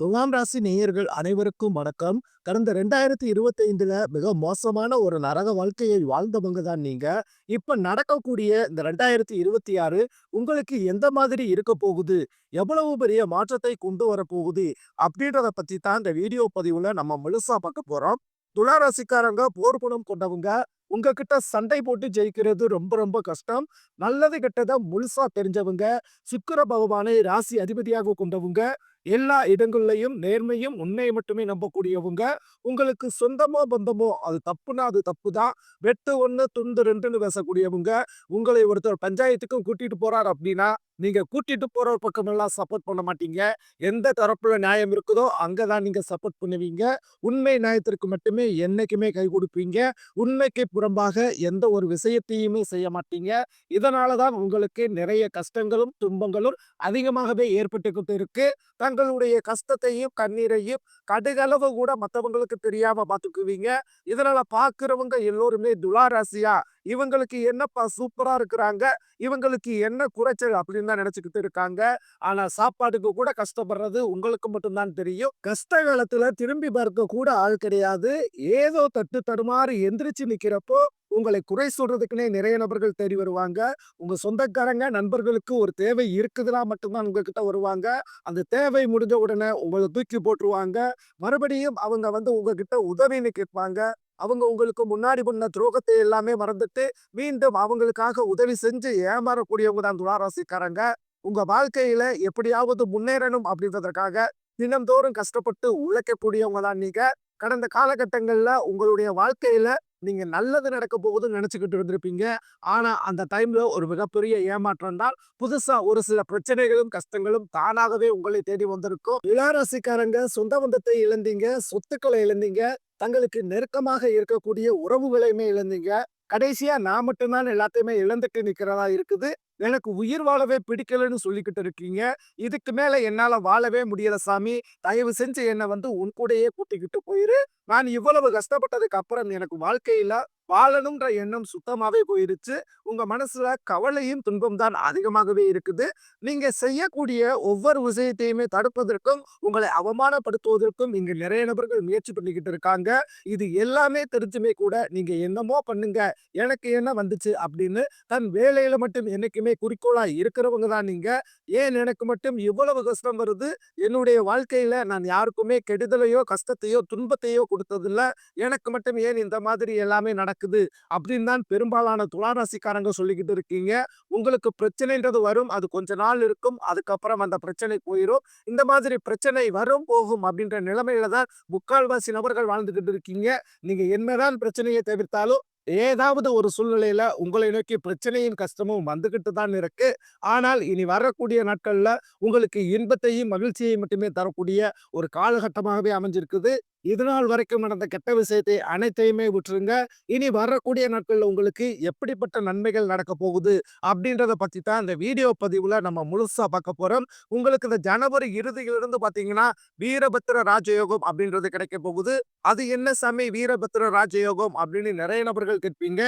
துலாம் ராசி நேயர்கள் அனைவருக்கும் வணக்கம். கடந்த 2025ல மிக மோசமான ஒரு நரக வாழ்க்கையை வாழ்ந்தவங்க தான் நீங்க. இப்ப நடக்கக்கூடிய இந்த 2026 உங்களுக்கு எந்த மாதிரி இருக்க போகுது? எவ்வளவு பெரிய மாற்றத்தை கொண்டு வரப்போகுது? அப்படின்றத பத்தி தான் இந்த வீடியோ பதிவுல நம்ம முழுசா பார்க்க போறோம். துலா ராசிக்காரங்க போர் குணம் கொண்டவங்க. உங்ககிட்ட சண்டை போட்டு ஜெயிக்கிறது ரொம்ப ரொம்ப கஷ்டம். நல்லது கெட்டத முழுசா தெரிஞ்சவங்க. சுக்கிர பகவானை ராசி அதிபதியாக கொண்டவங்க. எல்லா இடங்கள்லயும் நேர்மையும், உண்மையை மட்டுமே நம்பக்கூடியவங்க. உங்களுக்கு சொந்தமோ, பந்தமோ அது தப்புனா அது தப்புதான். வெட்டு 1 துண்டு 2ன்னு பேசக்கூடியவங்க. உங்களை ஒருத்தர் பஞ்சாயத்துக்கு கூட்டிட்டு போறார் அப்படின்னா, நீங்க கூட்டிட்டு போற பக்கமெல்லாம் சப்போர்ட் பண்ண மாட்டீங்க. எந்த தரப்புல நியாயம் இருக்குதோ, அங்க தான் நீங்க சப்போர்ட் பண்ணுவீங்க. உண்மை நியாயத்திற்கு மட்டுமே என்னைக்குமே கை குடுப்பீங்க. உண்மைக்கு புறம்பாக எந்த ஒரு விஷயத்தையுமே செய்ய மாட்டீங்க. இதனால தான் உங்களுக்கு நிறைய கஷ்டங்களும், துன்பங்களும் அதிகமாகவே ஏற்பட்டுக்கிட்டு இருக்கு. தங்களுடைய கஷ்டத்தையும், கண்ணீரையும் கடுகளவு கூட மத்தவங்களுக்கு தெரியாம பார்த்துக்குவீங்க. இதனால பார்க்கிறவங்க எல்லோருமே துலா ராசியா, இவங்களுக்கு என்னப்பா சூப்பரா இருக்கிறாங்க, இவங்களுக்கு என்ன குறைச்சல் அப்படின்னு தான் நினைச்சுக்கிட்டு இருக்காங்க. ஆனா சாப்பாட்டுக்கு கூட கஷ்டப்படுறது உங்களுக்கு மட்டும் தான் தெரியும். கஷ்ட காலத்துல திரும்பி பார்க்க கூட ஆள் கிடையாது. ஏதோ தட்டு தடுமாறி எந்திரிச்சு நிக்கிறப்போ உங்களை குறை சொல்றதுக்குன்னே நிறைய நபர்கள் தேடி வருவாங்க. உங்க சொந்தக்காரங்க, நண்பர்களுக்கு ஒரு தேவை இருக்குதுன்னா மட்டும்தான் உங்ககிட்ட வருவாங்க. அந்த தேவை முடிஞ்ச உடனே உங்கள தூக்கி போட்டுருவாங்க. மறுபடியும் அவங்க வந்து உங்ககிட்ட உதவின்னு கேட்பாங்க. அவங்க உங்களுக்கு முன்னாடி பண்ண துரோகத்தை எல்லாமே மறந்துட்டு, மீண்டும் அவங்களுக்காக உதவி செஞ்சு ஏமாறக்கூடியவங்க தான் துலா ராசிக்காரங்க. உங்க வாழ்க்கையில எப்படியாவது முன்னேறணும் அப்படின்றதுக்காக தினந்தோறும் கஷ்டப்பட்டு உழைக்கக்கூடியவங்க தான் நீங்க. கடந்த காலகட்டங்கள்ல உங்களுடைய வாழ்க்கையில நீங்க நல்லது நடக்க போகுதுன்னு நினைச்சுக்கிட்டு இருந்திருப்பீங்க. ஆனா அந்த டைம்ல ஒரு மிகப்பெரிய ஏமாற்றம் தான். புதுசா ஒரு சில பிரச்சனைகளும், கஷ்டங்களும் தானாகவே உங்களை தேடி வந்திருக்கும். துலா ராசிக்காரங்க சொந்த பந்தத்தை இழந்தீங்க, சொத்துக்களை இழந்தீங்க, தங்களுக்கு நெருக்கமாக இருக்கக்கூடிய உறவுகளையுமே இழந்தீங்க. கடைசியா நான் மட்டும் தான் எல்லாத்தையுமே இழந்துட்டு நிக்கிறதா இருக்குது. எனக்கு உயிர் வாழவே பிடிக்கலன்னு சொல்லிக்கிட்டு இருக்கீங்க. இதுக்கு மேல என்னால வாழவே முடியல சாமி. தயவு செஞ்சு என்ன வந்து உன் கூடயே கூட்டிக்கிட்டு போயிரு. நான் இவ்வளவு கஷ்டப்பட்டதுக்கு அப்புறம் எனக்கு வாழ்க்கையில வாழணும்ன்ற எண்ணம் சுத்தமாவே போயிருச்சு. உங்க மனசுல கவலையும், துன்பம் தான் அதிகமாகவே இருக்குது. நீங்க செய்யக்கூடிய ஒவ்வொரு விஷயத்தையுமே தடுப்பதற்கும், உங்களை அவமானப்படுத்துவதற்கும் இங்க நிறைய நபர்கள் முயற்சி பண்ணிக்கிட்டு இருக்காங்க. இது எல்லாமே தெரிஞ்சுமே கூட நீங்க என்னமோ பண்ணுங்க, எனக்கு என்ன வந்துச்சு அப்படின்னு தன் வேலையில மட்டும் என்னைக்குமே குறிக்கோளா இருக்கிறவங்க தான் நீங்க. ஏன் எனக்கு மட்டும் இவ்வளவு கஷ்டம் வருது? என்னுடைய வாழ்க்கையில நான் யாருக்குமே கெடுதலையோ, கஷ்டத்தையோ, துன்பத்தையோ குடுத்ததில்ல. எனக்கு மட்டும் ஏன் இந்த மாதிரி எல்லாமே நடக்குது? அப்படின்னு தான் பெரும்பாலான துலா ராசிக்காரங்க சொல்லிக்கிட்டு இருக்கீங்க. உங்களுக்கு பிரச்சனைன்றது வரும். அது கொஞ்ச நாள் இருக்கும். அதுக்கப்புறம் அந்த பிரச்சனை போயிரும். இந்த மாதிரி பிரச்சனை வரும், போகும் அப்படின்ற நிலைமையில தான் முக்கால்வாசி நபர்கள் வாழ்ந்துகிட்டு இருக்கீங்க. நீங்க என்னதான் பிரச்சனையை தவிர்த்தாலும், ஏதாவது ஒரு சூழ்நிலையில உங்களை நோக்கி பிரச்சனையும், கஷ்டமும் வந்துகிட்டு தான் இருக்கு. ஆனால் இனி வரக்கூடிய நாட்கள்ல உங்களுக்கு இன்பத்தையும், மகிழ்ச்சியையும் மட்டுமே தரக்கூடிய ஒரு காலகட்டமாகவே அமைஞ்சிருக்குது. இதுநாள் வரைக்கும் நடந்த கெட்ட விஷயத்தை அனைத்தையுமே விட்டுருங்க. இனி வரக்கூடிய நாட்கள்ல உங்களுக்கு எப்படிப்பட்ட நன்மைகள் நடக்க போகுது அப்படின்றத பத்தி தான் இந்த வீடியோ பதிவுல நம்ம முழுசா பார்க்க போறோம். உங்களுக்கு இந்த ஜனவரி இறுதியிலிருந்து பார்த்தீங்கன்னா, வீரபத்திர ராஜயோகம் அப்படின்றது கிடைக்க போகுது. அது என்ன சாமி வீரபத்திர ராஜயோகம் அப்படின்னு நிறைய நபர்கள் கேட்பீங்க.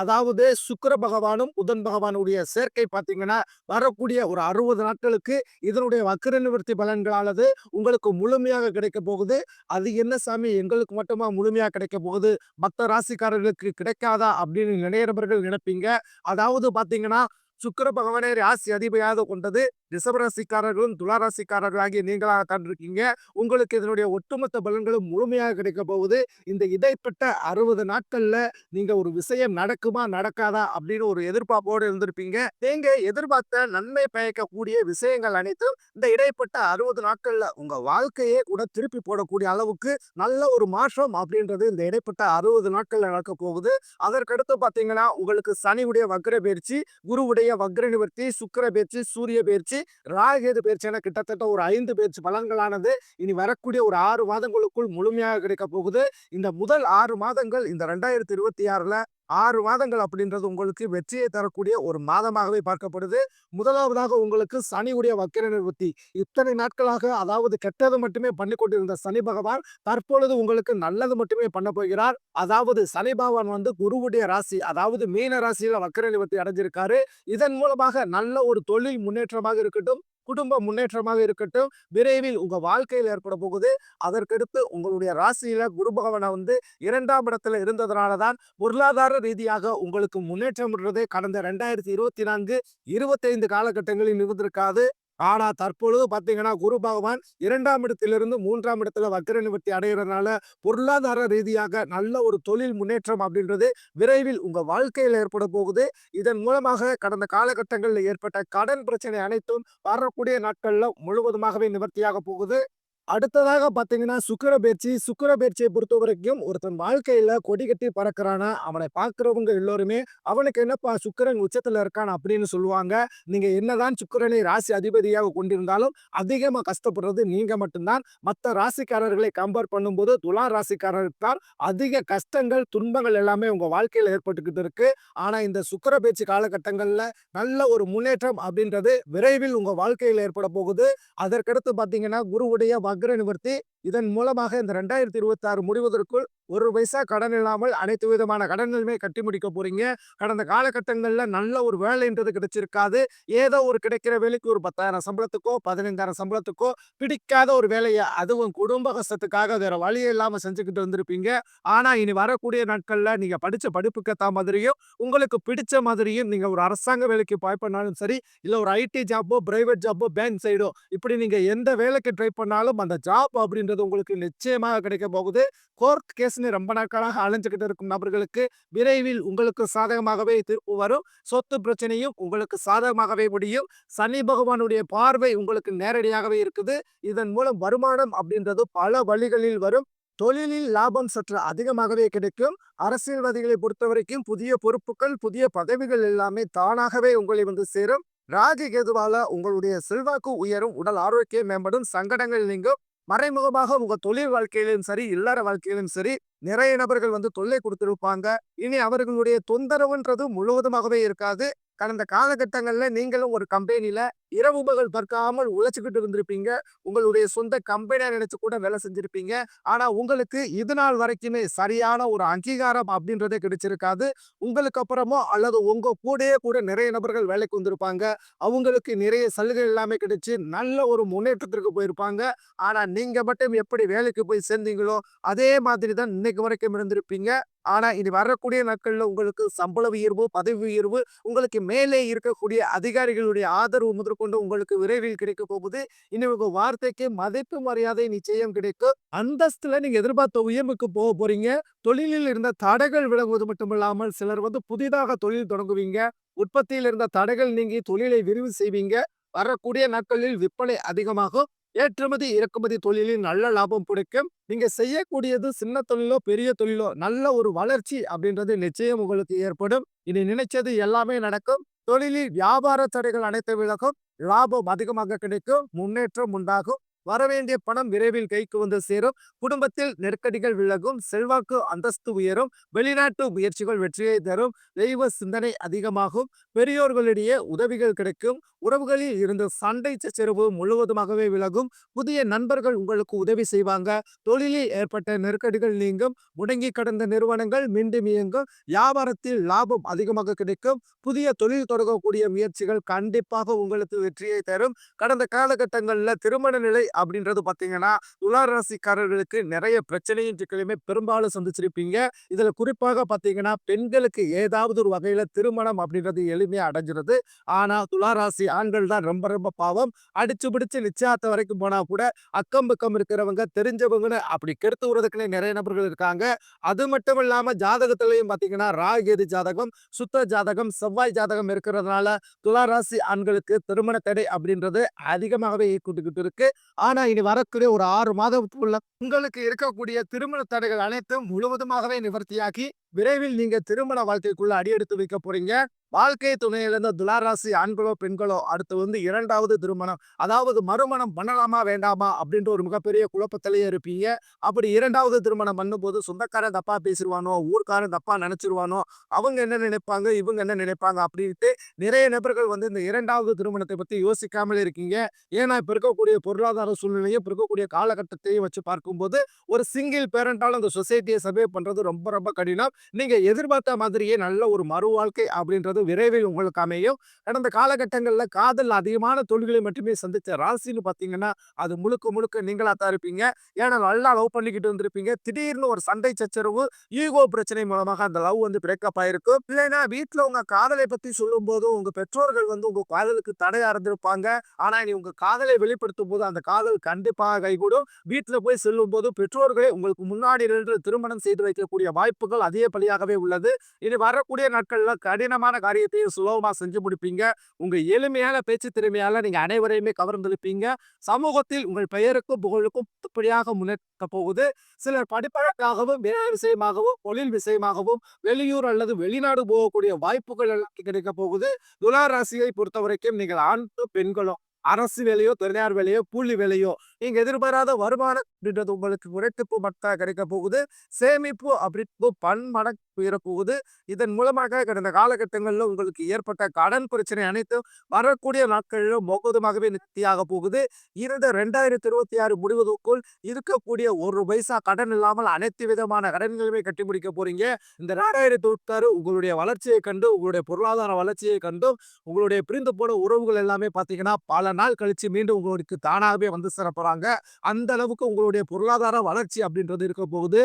அதாவது சுக்கிர பகவானும், புதன் பகவானுடைய சேர்க்கை பார்த்தீங்கன்னா, வரக்கூடிய ஒரு 60 நாட்களுக்கு இதனுடைய வக்ர நிவர்த்தி பலன்களானது உங்களுக்கு முழுமையாக கிடைக்க போகுது. அது என்ன சாமி எங்களுக்கு மட்டுமா முழுமையா கிடைக்க போகுது, மத்த ராசிக்காரர்களுக்கு கிடைக்காதா அப்படின்னு நிறைய நபர்கள் நினைப்பீங்க. அதாவது பார்த்தீங்கன்னா, சுக்கிர பகவானை ராசி அதிபதியாக கொண்டது ரிஷபராசிக்காரர்களும், துலா ராசிக்காரர்களாகிய நீங்களாகத்தான் இருக்கீங்க. உங்களுக்கு இதனுடைய ஒட்டுமொத்த பலன்களும் முழுமையாக கிடைக்க போகுது. இந்த இடைப்பட்ட 60 நாட்கள்ல நீங்க ஒரு விஷயம் நடக்குமா, நடக்காதா அப்படின்னு ஒரு எதிர்பார்ப்போடு இருந்திருப்பீங்க. நீங்க எதிர்பார்த்த நன்மை பயக்கக்கூடிய விஷயங்கள் அனைத்தும் இந்த இடைப்பட்ட 60 நாட்கள்ல உங்க வாழ்க்கையே கூட திருப்பி போடக்கூடிய அளவுக்கு நல்ல ஒரு மாற்றம் அப்படின்றது இந்த இடைப்பட்ட 60 நாட்கள்ல நடக்க போகுது. அதற்கடுத்து பார்த்தீங்கன்னா, உங்களுக்கு சனியுடைய வக்ர பயிற்சி, குருவுடைய வக்ர நிவர்த்தி, சுக்கிர பயிற்சி, சூரிய பயிற்சி, ராகு பயிற்சி என கிட்டத்தட்ட ஒரு 5 பயிற்சி பலன்களானது இனி வரக்கூடிய ஒரு 6 மாதங்களுக்குள் முழுமையாக கிடைக்க போகுது. இந்த முதல் 6 மாதங்கள் இந்த 2026ல 6 மாதங்கள் அப்படின்றது உங்களுக்கு வெற்றியை தரக்கூடிய ஒரு மாதமாகவே பார்க்கப்படுது. முதலாவதாக உங்களுக்கு சனியுடைய வக்கிர நிவர்த்தி. இத்தனை நாட்களாக அதாவது கெட்டது மட்டுமே பண்ணிக் கொண்டிருந்த சனி பகவான் தற்பொழுது உங்களுக்கு நல்லது மட்டுமே பண்ண போகிறார். அதாவது சனி பகவான் வந்து குருவுடைய ராசி, அதாவது மீன ராசியில வக்கிர நிவர்த்தி அடைஞ்சிருக்காரு. இதன் மூலமாக நல்ல ஒரு தொழில் முன்னேற்றமாக இருக்கட்டும், குடும்ப முன்னேற்றமாக இருக்கட்டும், விரைவில் உங்க வாழ்க்கையில ஏற்பட போகுது. அதற்கடுத்து உங்களுடைய ராசியில குரு பகவான் வந்து 2ஆம் இடத்துல இருந்ததுனால தான் பொருளாதார ரீதியாக உங்களுக்கு முன்னேற்றம்ன்றதே கடந்த 2024, 25 காலகட்டங்களில் இருந்திருக்காது. ஆனா தற்பொழுது பார்த்தீங்கன்னா, குரு பகவான் 2ஆம் இடத்திலிருந்து 3ஆம் இடத்துல வக்ர நிவர்த்தி அடையறதுனால, பொருளாதார ரீதியாக நல்ல ஒரு தொழில் முன்னேற்றம் அப்படின்றது விரைவில் உங்க வாழ்க்கையில ஏற்பட போகுது. இதன் மூலமாக கடந்த காலகட்டங்கள்ல ஏற்பட்ட கடன் பிரச்சனை அனைத்தும் வரக்கூடிய நாட்கள்ல முழுவதுமாகவே நிவர்த்தியாக போகுது. அடுத்ததாக பார்த்தீங்கன்னா, சுக்கிர பயிற்சி. சுக்கிர பயிற்சியை பொறுத்தவரைக்கும் ஒருத்தன் வாழ்க்கையில கொடி கட்டி பறக்கிறான்னா, அவனை பார்க்கிறவங்க எல்லோருமே, "அவனுக்கு என்னப்பா சுக்கிரன் உச்சத்துல இருக்கான்" அப்படின்னு சொல்லுவாங்க. நீங்க என்னதான் சுக்கிரனை ராசி அதிபதியாக கொண்டிருந்தாலும், அதிகமா கஷ்டப்படுறது நீங்க மட்டும் தான். மத்த ராசிக்காரர்களை கம்பேர் பண்ணும்போது, துலா ராசிக்காரருக்கு தான் அதிக கஷ்டங்கள், துன்பங்கள் எல்லாமே உங்க வாழ்க்கையில ஏற்பட்டுக்கிட்டு இருக்கு. ஆனா, இந்த சுக்கிர பயிற்சி காலகட்டங்கள்ல நல்ல ஒரு முன்னேற்றம் அப்படின்றது விரைவில் உங்க வாழ்க்கையில ஏற்பட போகுது. அதற்கடுத்து பார்த்தீங்கன்னா, குருவுடைய வக்ர நிவர்த்தி. இதன் மூலமாக இந்த 2026 முடிவதற்குள் 1 பைசா கடன் இல்லாமல் அனைத்து விதமான கடன்களுமே கட்டி முடிக்க போறீங்க. கடந்த காலகட்டங்கள்ல நல்ல ஒரு வேலைன்றது கிடைச்சிருக்காது. ஏதோ ஒரு கிடைக்கிற வேலைக்கு ஒரு 10,000 சம்பளத்துக்கோ, 15,000 சம்பளத்துக்கோ பிடிக்காத ஒரு வேலைய, அதுவும் குடும்ப கஷ்டத்துக்காக வேற வழியே இல்லாம செஞ்சுக்கிட்டு வந்திருப்பீங்க. ஆனா, இனி வரக்கூடிய நாட்கள்ல நீங்க படிச்ச படிப்புக்கு ஏத்தா மாதிரியும், உங்களுக்கு பிடிச்ச மாதிரியும் நீங்க ஒரு அரசாங்க வேலைக்கு ட்ரை பண்ணாலும் சரி, இல்ல ஒரு ஐடி ஜாப்போ, பிரைவேட் ஜாப்போ, பேங்க் சைடோ இப்படி நீங்க எந்த வேலைக்கு ட்ரை பண்ணாலும் அந்த ஜாப் அப்படின்றது உங்களுக்கு நிச்சயமாக கிடைக்க போகுது. கோர்ட் கேஸ்ன்னு ரொம்ப நாட்களாக அலைஞ்சுகிட்டு இருக்கும் நபர்களுக்கு விரைவில் உங்களுக்கு சாதகமாகவே தீர்ப்பு வரும். சொத்து பிரச்சனையும் உங்களுக்கு சாதகமாகவே முடியும். சனி பகவானுடைய பார்வை உங்களுக்கு நேரடியாகவே இருக்குது. இதன் மூலம் வருமானம் அப்படின்றது பல வழிகளில் வரும். தொழிலில் லாபம் சற்று அதிகமாகவே கிடைக்கும். அரசியல்வாதிகளை பொறுத்தவரைக்கும் புதிய பொறுப்புகள், புதிய பதவிகள் எல்லாமே தானாகவே உங்களை வந்து சேரும். ராகு கேதுவால உங்களுடைய செல்வாக்கு உயரும், உடல் ஆரோக்கியம் மேம்படும், சங்கடங்கள் நீங்கும். மறைமுகமாக உங்க தொழில் வாழ்க்கையிலும் சரி, இல்லற வாழ்க்கையிலும் சரி, நிறைய நபர்கள் வந்து தொல்லை குடுத்திருப்பாங்க. இனி அவர்களுடைய தொந்தரவுன்றது முழுவதுமாகவே இருக்காது. கடந்த காலகட்டங்கள்ல நீங்களும் ஒரு கம்பெனில இரவு பகல் பார்க்காமல் உழைச்சுக்கிட்டு இருந்திருப்பீங்க. உங்களுடைய சொந்த கம்பெனியா நினைச்சு கூட வேலை செஞ்சிருப்பீங்க. ஆனா உங்களுக்கு இது நாள் வரைக்குமே சரியான ஒரு அங்கீகாரம் அப்படின்றதே கிடைச்சிருக்காது. உங்களுக்கு அப்புறமோ அல்லது உங்க கூடயே கூட நிறைய நபர்கள் வேலைக்கு வந்திருப்பாங்க. அவங்களுக்கு நிறைய சலுகை எல்லாமே கிடைச்சு நல்ல ஒரு முன்னேற்றத்திற்கு போயிருப்பாங்க. ஆனா நீங்க மட்டும் எப்படி வேலைக்கு போய் சேர்ந்தீங்களோ, அதே மாதிரி தான் இன்னைக்கு வரைக்கும் இருந்திருப்பீங்க. ஆனா இனி வரக்கூடிய நாட்கள்ல உங்களுக்கு சம்பள உயர்வு, பதவி உயர்வு, உங்களுக்கு மேலே இருக்கக்கூடிய அதிகாரிகளுடைய ஆதரவு முதற்கொண்டு உங்களுக்கு விரைவில் கிடைக்கப் போகுது. இனி உங்க வார்த்தைக்கு மதிப்பு, மரியாதை நிச்சயம் கிடைக்கும். அந்தஸ்துல நீங்க எதிர்பார்த்த உயர்வுக்கு போறீங்க. தொழிலில் இருந்த தடைகள் விலகுவது மட்டுமில்லாமல், சிலர் வந்து புதிதாக தொழில் தொடங்குவீங்க. உற்பத்தியில் இருந்த தடைகள் நீங்கி தொழிலை விரிவு செய்வீங்க. வரக்கூடிய நாட்களில் விற்பனை அதிகமாகும். ஏற்றுமதி, இறக்குமதி தொழிலில் நல்ல லாபம் கிடைக்கும். நீங்க செய்யக்கூடியது சின்ன தொழிலோ, பெரிய தொழிலோ நல்ல ஒரு வளர்ச்சி அப்படின்றது நிச்சயம் உங்களுக்கு ஏற்படும். இனி நினைச்சது எல்லாமே நடக்கும். தொழிலில் வியாபார தடைகள் அனைத்து விலகும். லாபம் அதிகமாக கிடைக்கும். முன்னேற்றம் உண்டாகும். வரவேண்டிய பணம் விரைவில் கைக்கு வந்து சேரும். குடும்பத்தில் நெருக்கடிகள் விலகும். செல்வாக்கு, அந்தஸ்து உயரும். வெளிநாட்டு முயற்சிகள் வெற்றியை தரும். தெய்வ சிந்தனை அதிகமாகும். பெரியோர்களிடையே உதவிகள் கிடைக்கும். உறவுகளில் இருந்த சண்டை சச்சரவு முழுவதுமாகவே விலகும். புதிய நண்பர்கள் உங்களுக்கு உதவி செய்வாங்க. தொழிலில் ஏற்பட்ட நெருக்கடிகள் நீங்கும். முடங்கி கடந்த நிறுவனங்கள் மீண்டும் இயங்கும். வியாபாரத்தில் லாபம் அதிகமாக கிடைக்கும். புதிய தொழில் தொடங்கக்கூடிய முயற்சிகள் கண்டிப்பாக உங்களுக்கு வெற்றியை தரும். கடந்த காலகட்டங்கள்ல திருமண நிலை அப்படின்றது பார்த்தீங்கன்னா, துலா ராசிக்காரர்களுக்கு நிறைய பிரச்சனையும் சிக்கலுமே பெரும்பாலும் சந்திச்சிருப்பீங்க. இதுல குறிப்பாக பார்த்தீங்கன்னா, பெண்களுக்கு ஏதாவது ஒரு வகையில திருமணம் அப்படின்றது எளிமையா அடைஞ்சிருது. ஆனா துலா ராசி ஆண்கள் தான் ரொம்ப ரொம்ப பாவம். அடிச்சு பிடிச்சு நிச்சயார்த்தம் வரைக்கும் போனா கூட அக்கம் பக்கம் இருக்கிறவங்க, தெரிஞ்சவங்கன்னு அப்படி கெடுத்து விடுறதுக்குன்னே நிறைய நபர்கள் இருக்காங்க. அது மட்டும் இல்லாம ஜாதகத்திலையும் பார்த்தீங்கன்னா, ராகு கேது ஜாதகம், சுத்த ஜாதகம், செவ்வாய் ஜாதகம் இருக்கிறதுனால துலா ராசி ஆண்களுக்கு திருமண தடை அப்படின்றது அதிகமாகவே ஏற்பட்டுக்கிட்டு இருக்கு. ஆனா இனி வரக்கூடிய ஒரு 6 மாதத்துக்குள்ள உங்களுக்கு இருக்கக்கூடிய திருமண தடைகள் அனைத்தும் முழுவதுமாகவே நிவர்த்தியாகி, விரைவில் நீங்க திருமண வாழ்க்கைக்குள்ள அடியெடுத்து வைக்க போறீங்க. வாழ்க்கை துணையிலிருந்த துளாராசி ஆண்களோ, பெண்களோ அடுத்து வந்து 2வது திருமணம், அதாவது மறுமணம் பண்ணலாமா? வேண்டாமா? அப்படின்ற ஒரு மிகப்பெரிய குழப்பத்திலேயே இருப்பீங்க. அப்படி 2வது திருமணம் பண்ணும்போது சொந்தக்காரன் தப்பா பேசிருவானோ, ஊர்க்காரன் தப்பா நினைச்சிருவானோ, அவங்க என்ன நினைப்பாங்க? இவங்க என்ன நினைப்பாங்க? அப்படின்ட்டு நிறைய நபர்கள் வந்து இந்த 2வது திருமணத்தை பத்தி யோசிக்காமலே இருக்கீங்க. ஏன்னா, இப்ப இருக்கக்கூடிய பொருளாதார சூழ்நிலையும், இப்ப இருக்கக்கூடிய காலகட்டத்தையும் வச்சு பார்க்கும்போது, ஒரு சிங்கிள் பேரண்டால அந்த சொசைட்டிய சர்வே பண்றது ரொம்ப ரொம்ப கடினம். நீங்க எதிர்பார்த்த மாதிரியே நல்ல ஒரு மறு வாழ்க்கை அப்படின்றது அப்படின்றது விரைவில் உங்களுக்கு அமையும். கடந்த காலகட்டங்கள்ல காதல் அதிகமான தோல்விகளை மட்டுமே சந்திச்ச ராசின்னு பார்த்தீங்கன்னா, அது முழுக்க முழுக்க நீங்களா தான் இருப்பீங்க. ஏன்னா நல்லா லவ் பண்ணிக்கிட்டு இருந்திருப்பீங்க. திடீர்னு ஒரு சண்டை சச்சரவு, ஈகோ பிரச்சனை மூலமாக அந்த லவ் வந்து பிரேக்கப் ஆயிருக்கும். இல்லைன்னா வீட்ல உங்க காதலை பத்தி சொல்லும்போது, உங்க பெற்றோர்கள் வந்து உங்க காதலுக்கு தடையா இருந்திருப்பாங்க. ஆனா நீ உங்க காதலை வெளிப்படுத்தும்போது, அந்த காதல் கண்டிப்பாக கைகூடும். வீட்ல போய் சொல்லும்போது, பெற்றோர்களே உங்களுக்கு முன்னாடி நின்று திருமணம் செய்து வைக்கக்கூடிய வாய்ப்புகள் அதிகப்படியாகவே உள்ளது. இனி வரக்கூடிய நாட்கள்ல கடினமான காரியத்தையும் சுலபமா செஞ்சு முடிப்பீங்க. உங்க எளிமையான பேச்சு திறமையால நீங்க அனைவரையுமே கவர்ந்திழுப்பீங்க. சமூகத்தில் உங்கள் பெயருக்கும், புகழுக்கும் படிப்படியாக முன்னேற்கப் போகுது. சிலர் படிப்பதற்காகவும், வேலை விஷயமாகவும், தொழில் விஷயமாகவும் வெளியூர் அல்லது வெளிநாடு போகக்கூடிய வாய்ப்புகள் எல்லாம் கிடைக்கப் போகுது. துலா ராசியை பொறுத்தவரைக்கும் நீங்கள் ஆண்களோ, பெண்களோ அரசு வேலையோ, தனியார் வேலையோ, கூலி வேலையோ, நீங்க எதிர்பாராத வருமானம் அப்படின்றது உங்களுக்கு இரட்டிப்பு மட்டா கிடைக்கப் போகுது. சேமிப்பு அப்படின்றது பன்மடங்கு உயரப் போகுது. இதன் மூலமாக கடந்த காலகட்டங்கள்ல உங்களுக்கு ஏற்பட்ட கடன் பிரச்சனை அனைத்தும் வரக்கூடிய நாட்களிலும் முழுவதுமாகவே நிவர்த்தியாகப் போகுது. இந்த 2026 முடிவதற்குள் இருக்கக்கூடிய 1 பைசா கடன் இல்லாமல் அனைத்து விதமான கடன்களையுமே கட்டி முடிக்க போறீங்க. இந்த 2026 உங்களுடைய வளர்ச்சியைக் கண்டு, உங்களுடைய பொருளாதார வளர்ச்சியைக் கண்டும், உங்களுடைய பிரிந்து போன உறவுகள் எல்லாமே பார்த்தீங்கன்னா, பல நாள் கழிச்சு மீண்டும் உங்களுக்கு தானாகவே வந்து சேரப்போறாங்க. அந்த அளவுக்கு உங்களுடைய பொருளாதார வளர்ச்சி அப்படின்றது இருக்கப் போகுது.